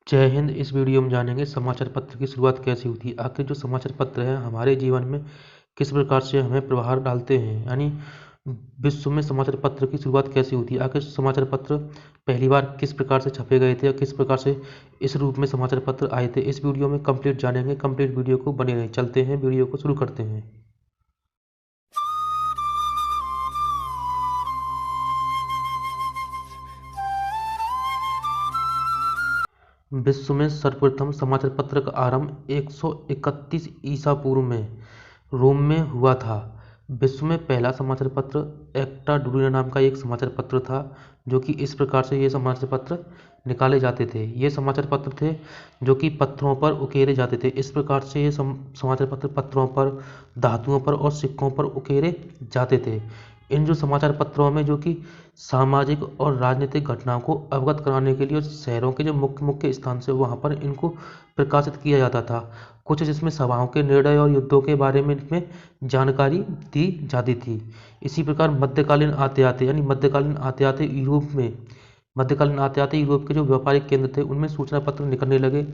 जय हिंद। इस वीडियो में जानेंगे समाचार पत्र की शुरुआत कैसे होती है। आखिर जो समाचार पत्र है हमारे जीवन में किस प्रकार से हमें प्रभाव डालते हैं, यानी विश्व में समाचार पत्र की शुरुआत कैसे होती है। आखिर समाचार पत्र पहली बार किस प्रकार से छपे गए थे और किस प्रकार से इस रूप में समाचार पत्र आए थे, इस वीडियो में कंप्लीट जानेंगे। कंप्लीट वीडियो को बने रहें। चलते हैं, वीडियो को शुरू करते हैं। विश्व में सर्वप्रथम समाचार पत्र का आरंभ 131 ईसा पूर्व में रोम में हुआ था। विश्व में पहला समाचार पत्र एक्टा डूरिना नाम का एक समाचार पत्र था, जो कि इस प्रकार से ये समाचार पत्र निकाले जाते थे। ये समाचार पत्र थे जो कि पत्थरों पर उकेरे जाते थे। इस प्रकार से ये समाचार पत्र पत्थरों पर, धातुओं पर और सिक्कों पर उकेरे जाते थे। इन जो समाचार पत्रों में जो कि सामाजिक और राजनीतिक घटनाओं को अवगत कराने के लिए और शहरों के जो मुख्य मुख्य स्थान से वहाँ पर इनको प्रकाशित किया जाता था। कुछ जिसमें सभाओं के निर्णय और युद्धों के बारे में इनमें जानकारी दी जाती थी। इसी प्रकार मध्यकालीन आते आते यूरोप के जो व्यापारिक केंद्र थे उनमें सूचना पत्र निकलने लगे।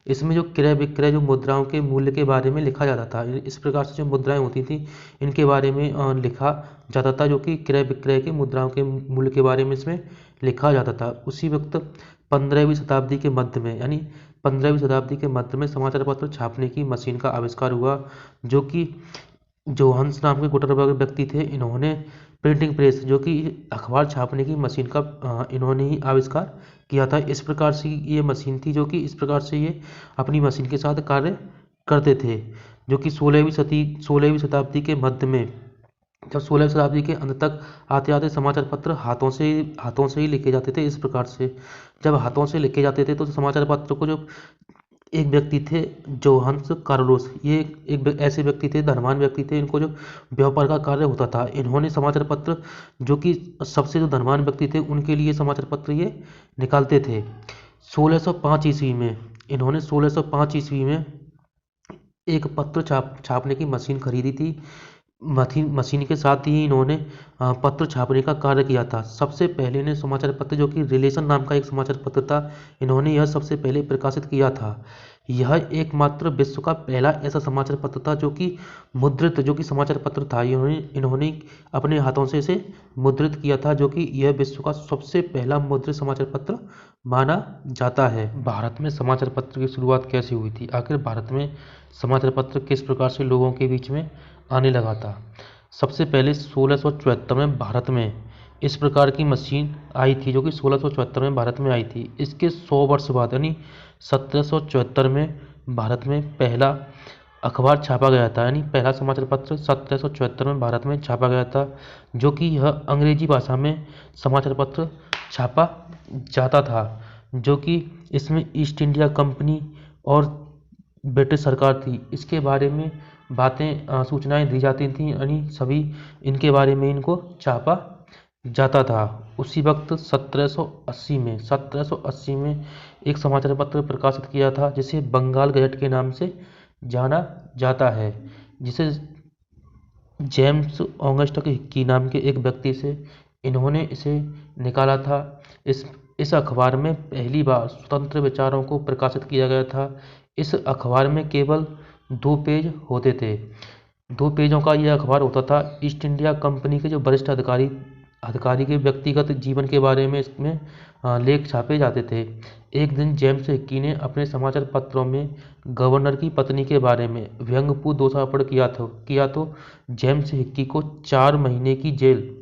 इसमें जो क्रय विक्रय, जो मुद्राओं के मूल्य के बारे में लिखा जाता था। इस प्रकार से जो मुद्राएं होती थी इनके बारे में लिखा जाता था, जो कि क्रय विक्रय के मुद्राओं के मूल्य के बारे में इसमें लिखा जाता था। उसी वक्त 15वीं शताब्दी के मध्य में, यानी 15वीं शताब्दी के मध्य में समाचार पत्र छापने की मशीन का आविष्कार हुआ, जो कि जोहान्स नाम के गुटनबर्ग व्यक्ति थे। इन्होंने प्रिंटिंग प्रेस, जो कि अखबार छापने की मशीन का इन्होंने ही आविष्कार किया था। इस प्रकार से ये मशीन थी, जो कि इस प्रकार से ये अपनी मशीन के साथ कार्य करते थे, जो कि 16वीं शताब्दी के मध्य में, जब 16वीं शताब्दी के अंत तक आते आते समाचार पत्र हाथों से ही लिखे जाते थे। इस प्रकार से जब हाथों से लिखे जाते थे तो समाचार पत्र को जो एक व्यक्ति थे जोहान्स कार्लोस, ये एक ऐसे व्यक्ति थे, धनवान व्यक्ति थे, इनको जो व्यापार का कार्य होता था। इन्होंने समाचार पत्र, जो कि सबसे जो धनवान व्यक्ति थे उनके लिए समाचार पत्र ये निकालते थे। 1605 ईस्वी में इन्होंने 1605 ईस्वी में एक पत्र छापने की मशीन खरीदी थी। मशीन के साथ ही इन्होंने पत्र छापने का कार्य किया था। सबसे पहले ने समाचार पत्र, जो कि रिलेशन नाम का एक समाचार पत्र था, इन्होंने यह सबसे पहले प्रकाशित किया था। यह एकमात्र विश्व का पहला ऐसा समाचार पत्र था जो कि मुद्रित, जो कि समाचार पत्र था। इन्होंने अपने हाथों से इसे मुद्रित किया था, जो कि यह विश्व का सबसे पहला मुद्रित समाचार पत्र माना जाता है। भारत में समाचार पत्र की शुरुआत कैसे हुई थी। आखिर भारत में समाचार पत्र किस प्रकार से लोगों के बीच में आने लगा था। सबसे पहले 1674 में भारत में इस प्रकार की मशीन आई थी, जो कि 1674 में भारत में आई थी। इसके 100 वर्ष बाद, यानी 1774 में भारत में पहला अखबार छापा गया था, यानी पहला समाचार पत्र 1774 में भारत में छापा गया था, जो कि यह अंग्रेजी भाषा में समाचार पत्र छापा जाता था, जो कि इसमें ईस्ट इंडिया कंपनी और ब्रिटिश सरकार थी, इसके बारे में बातें, सूचनाएं दी जाती थीं, यानी सभी इनके बारे में इनको छापा जाता था। उसी वक्त 1780 में एक समाचार पत्र प्रकाशित किया था, जिसे बंगाल गजट के नाम से जाना जाता है, जिसे जेम्स ऑगस्टस हिक्की नाम के एक व्यक्ति से इन्होंने इसे निकाला था। इस अखबार में पहली बार स्वतंत्र विचारों को प्रकाशित किया गया था। इस अखबार में केवल 2 पेज होते थे। 2 पेजों का यह अखबार होता था। ईस्ट इंडिया कंपनी के जो वरिष्ठ अधिकारी के व्यक्तिगत जीवन के बारे में इसमें लेख छापे जाते थे। एक दिन जेम्स हिक्की ने अपने समाचार पत्रों में गवर्नर की पत्नी के बारे में व्यंग्यपूर्ण दोषारोपण किया तो जेम्स हिक्की को 4 महीने की जेल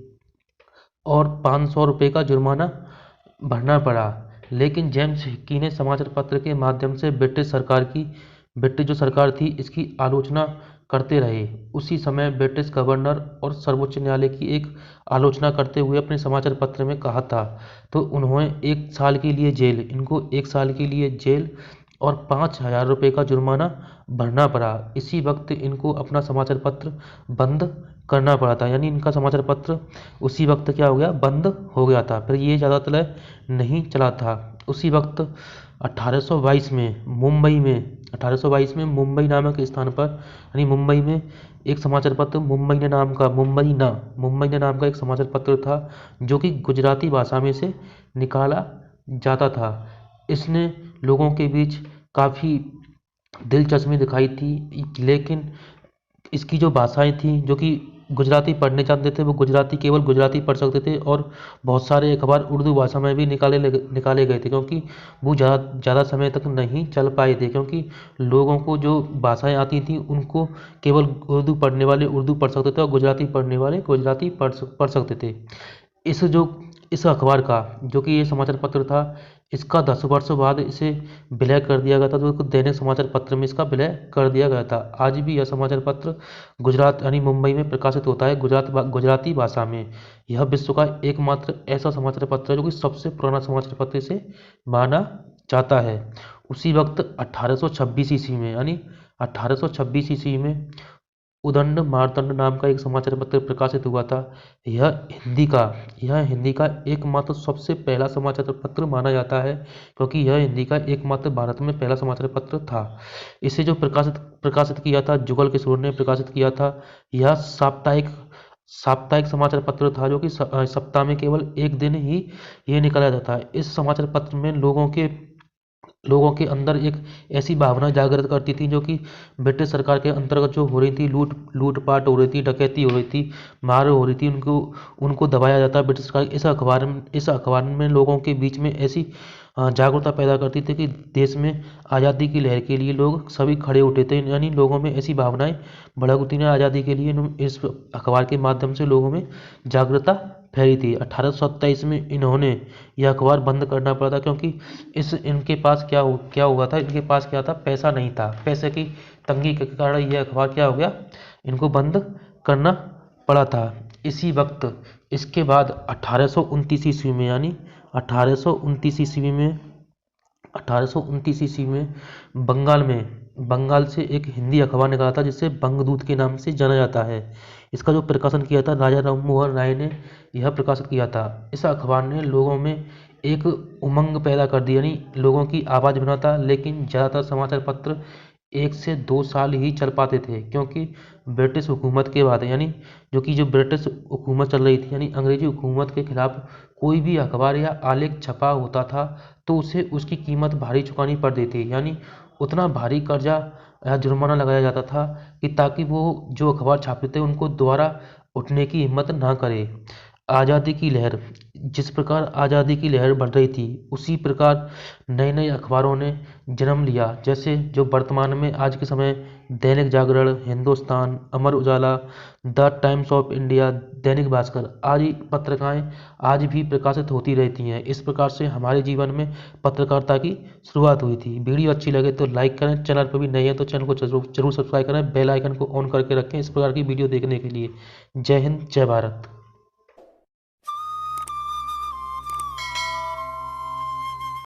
और 500 रुपये का जुर्माना भरना पड़ा। लेकिन जेम्स हिक्की ने समाचार पत्र के माध्यम से ब्रिटिश जो सरकार थी इसकी आलोचना करते रहे। उसी समय ब्रिटिश गवर्नर और सर्वोच्च न्यायालय की एक आलोचना करते हुए अपने समाचार पत्र में कहा था, तो उन्होंने 1 साल के लिए जेल और 5000 रुपये का जुर्माना भरना पड़ा। इसी वक्त इनको अपना समाचार पत्र बंद करना पड़ा था, यानी इनका समाचार पत्र उसी वक्त क्या हो गया, बंद हो गया था। फिर ये ज़्यादा समय नहीं चला था। उसी वक्त 1822 में मुंबई नामक स्थान पर, यानी मुंबई में एक समाचार पत्र मुंबई ने नाम का एक समाचार पत्र था, जो कि गुजराती भाषा में से निकाला जाता था। इसने लोगों के बीच काफ़ी दिलचस्पी दिखाई थी, लेकिन इसकी जो भाषाएं थी, जो कि गुजराती पढ़ने जानते थे वो गुजराती केवल गुजराती पढ़ सकते थे, और बहुत सारे अखबार उर्दू भाषा में भी निकाले गए थे, क्योंकि वो ज़्यादा समय तक नहीं चल पाए थे, क्योंकि लोगों को जो भाषाएं आती थी उनको केवल उर्दू पढ़ने वाले उर्दू पढ़ सकते थे और गुजराती पढ़ने वाले गुजराती पढ़ सकते थे। इस अखबार का, जो कि ये समाचार पत्र था, इसका 10 वर्ष बाद इसे विलय कर दिया गया था, तो दैनिक समाचार पत्र में इसका विलय कर दिया गया था। आज भी यह समाचार पत्र गुजरात यानी मुंबई में प्रकाशित होता है गुजराती भाषा में। यह विश्व का एकमात्र ऐसा समाचार पत्र है जो कि सबसे पुराना समाचार पत्र से माना जाता है। उसी वक्त 1826 ईस्वी में, यानी 1826 ईस्वी में उदंड मार्तंड नाम का एक समाचार पत्र प्रकाशित हुआ था। यह हिंदी का एकमात्र सबसे पहला समाचार पत्र माना जाता है, क्योंकि यह हिंदी का एकमात्र भारत में पहला समाचार पत्र था। इसे जो प्रकाशित किया था, जुगल किशोर ने प्रकाशित किया था। यह साप्ताहिक समाचार पत्र था, जो कि सप्ताह में केवल एक दिन ही ये निकाला जाता है। इस समाचार पत्र में लोगों के अंदर एक ऐसी भावना जागृत करती थी, जो कि ब्रिटिश सरकार के अंतर्गत जो हो रही थी, लूटपाट हो रही थी, डकैती हो रही थी, मार हो रही थी, उनको दबाया जाता ब्रिटिश सरकार। इस अखबार में लोगों के बीच में ऐसी जागरूकता पैदा करती थी कि देश में आज़ादी की लहर के लिए लोग सभी खड़े उठे थे, यानी लोगों में ऐसी भावनाएं भड़क उठी ना आज़ादी के लिए। इस अखबार के माध्यम से लोगों में जागरूकता फैली थी। 1827 में इन्होंने यह अखबार बंद करना पड़ा था, क्योंकि इनके पास क्या हुआ था, इनके पास क्या था, पैसा नहीं था। पैसे की तंगी के कारण यह अखबार क्या हो गया, इनको बंद करना पड़ा था। इसी वक्त इसके बाद 1829 ईस्वी में, यानी 1829 ईस्वी में 1829 ईस्वी में बंगाल से एक हिंदी अखबार निकला था, जिसे बंगदूत के नाम से जाना जाता है। इसका जो प्रकाशन किया था, राजा राममोहन राय ने यह प्रकाशित किया था। इस अखबार ने लोगों में एक उमंग पैदा कर दी, यानी लोगों की आवाज़ बना था। लेकिन ज़्यादातर समाचार पत्र 1 से 2 साल ही चल पाते थे, क्योंकि ब्रिटिश हुकूमत के बाद, यानी जो ब्रिटिश हुकूमत चल रही थी, यानी अंग्रेजी हुकूमत के खिलाफ कोई भी अखबार या आलेख छपा होता था तो उसे उसकी कीमत भारी चुकानी पड़ती थी, यानी उतना भारी कर्जा या जुर्माना लगाया जाता था कि ताकि वो जो अखबार छापते थे उनको दोबारा उठने की हिम्मत ना करे। आज़ादी की लहर जिस प्रकार आज़ादी की लहर बढ़ रही थी, उसी प्रकार नए नए अखबारों ने जन्म लिया, जैसे जो वर्तमान में आज के समय Dainik Jagran, Hindustan, Amar Ujala, the times of India, Dainik Bhaskar आदि पत्रिकाएं आज भी प्रकाशित होती रहती हैं। इस प्रकार से हमारे जीवन में पत्रकारिता की शुरुआत हुई थी। वीडियो अच्छी लगे तो लाइक करें, चैनल पर भी नए हैं तो चैनल को जरूर सब्सक्राइब करें, बेल आइकन को ऑन करके रखें इस प्रकार की वीडियो देखने के लिए। जय हिंद, जय भारत।